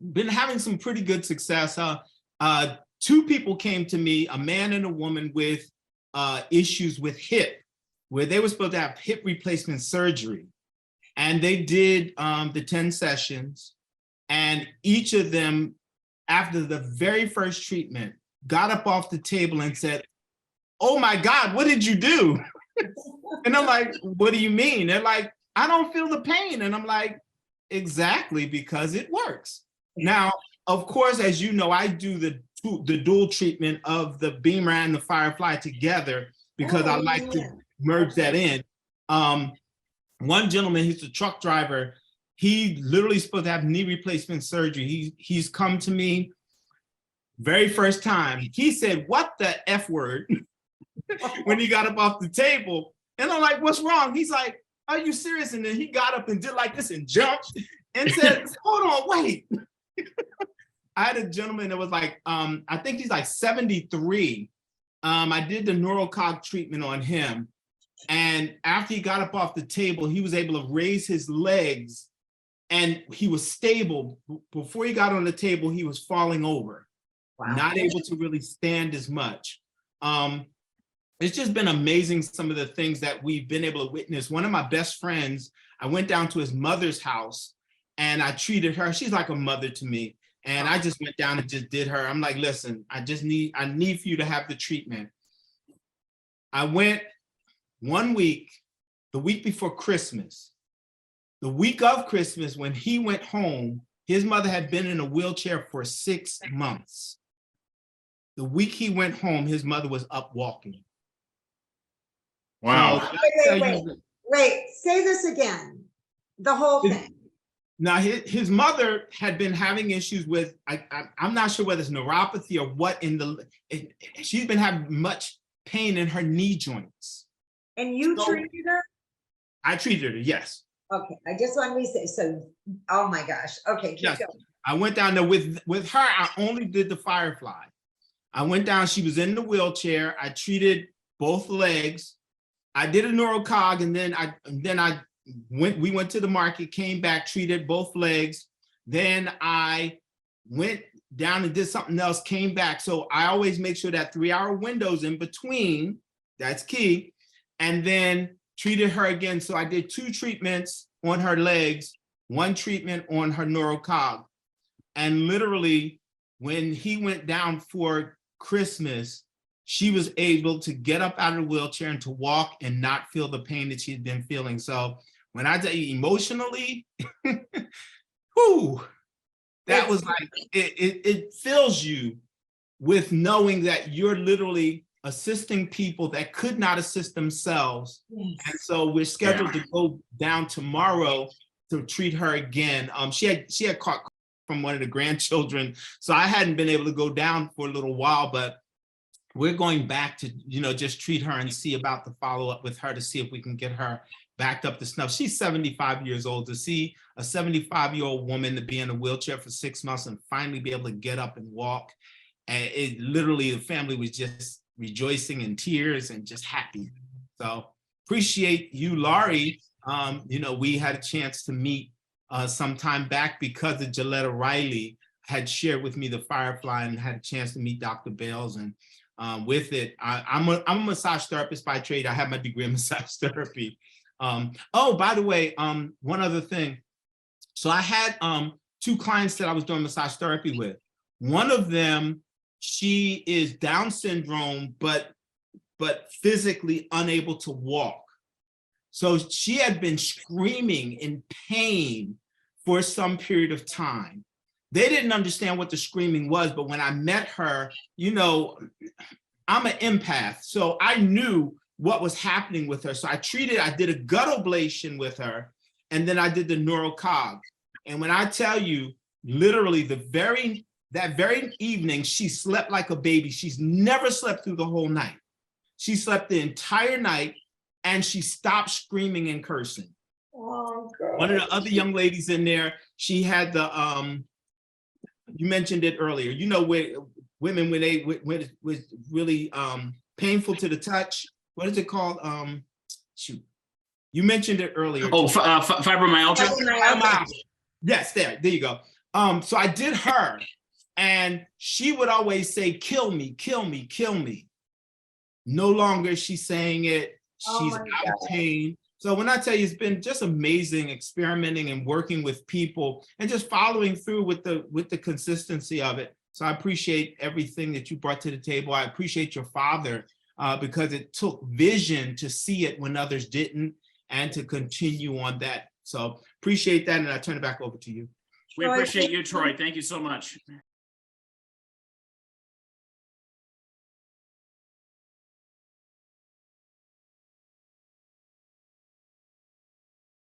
been having some pretty good success. Two people came to me, a man and a woman with issues with hip, where they were supposed to have hip replacement surgery. And they did the 10 sessions, and each of them, after the very first treatment, got up off the table and said, "Oh my God, what did you do?" And I'm like, "What do you mean?" They're like, "I don't feel the pain." And I'm like, exactly, because it works. Now, of course, as you know, I do the dual treatment of the Beamer and the Firefly together because I like to merge that in. One gentleman, he's a truck driver. He literally supposed to have knee replacement surgery. He's come to me very first time. He said, "What the F word?" when he got up off the table. And I'm like, "What's wrong?" He's like, "Are you serious?" And then he got up and did like this and jumped and said, "Hold on, wait." I had a gentleman that was like, I think he's like 73. I did the Neuro-Cog treatment on him. And after he got up off the table, he was able to raise his legs and he was stable. Before he got on the table, he was falling over, not able to really stand as much. It's just been amazing, some of the things that we've been able to witness. One of my best friends, I went down to his mother's house and I treated her. She's like a mother to me. And I just went down and just did her. I'm like, "Listen, I need for you to have the treatment." I went 1 week, the week before Christmas. The week of Christmas, when he went home, his mother had been in a wheelchair for 6 months. The week he went home, his mother was up walking. Wow. So wait, say this again. The whole thing. Now, his mother had been having issues with, I'm not sure whether it's neuropathy or what she's been having much pain in her knee joints. And you treated her? I treated her, yes. Okay, I just want to say, so, oh my gosh. Okay, keep going. I went down there with her. I only did the Firefly. I went down, she was in the wheelchair. I treated both legs. I did a Neuro-Cog, and then we went to the market, came back, treated both legs. Then I went down and did something else, came back. So I always make sure that 3-hour windows in between, that's key. And then treated her again. So I did 2 treatments on her legs, 1 treatment on her Neuro-Cog. And literally, when he went down for Christmas, she was able to get up out of the wheelchair and to walk and not feel the pain that she had been feeling. So when I tell you emotionally, whew, that was like, it fills you with knowing that you're literally assisting people that could not assist themselves. Yes. And so we're scheduled to go down tomorrow to treat her again. She had caught from one of the grandchildren, so I hadn't been able to go down for a little while, but we're going back to, just treat her and see about the follow-up with her to see if we can get her backed up to snuff. She's 75 years old. To see a 75-year-old woman to be in a wheelchair for 6 months and finally be able to get up and walk, and it literally, the family was just rejoicing in tears and just happy. So appreciate you, Laurie. We had a chance to meet some time back because of Gillette Riley had shared with me the Firefly, and had a chance to meet Dr. Bales. And with it, I'm a massage therapist by trade. I have my degree in massage therapy. Oh, by the way, one other thing. So I had 2 clients that I was doing massage therapy with. One of them, she is Down syndrome, but physically unable to walk. So she had been screaming in pain for some period of time. They didn't understand what the screaming was, but when I met her, I'm an empath, so I knew what was happening with her. So I did a gut ablation with her, and then I did the Neuro-Cog. And when I tell you, literally that very evening, she slept like a baby. She's never slept through the whole night. She slept the entire night, and she stopped screaming and cursing. Oh, God. One of the other young ladies in there, she had the, you mentioned it earlier, where women, when it was really painful to the touch, what is it called? Shoot, you mentioned it earlier. Oh, fibromyalgia? Yes, there you go. So I did her, and she would always say, kill me, kill me, kill me. No longer is she saying it. Oh She's my out of pain. So when I tell you, it's been just amazing experimenting and working with people and just following through with the consistency of it. So I appreciate everything that you brought to the table. I appreciate your father because it took vision to see it when others didn't and to continue on that. So appreciate that. And I turn it back over to you. We appreciate you, Troy. Thank you so much.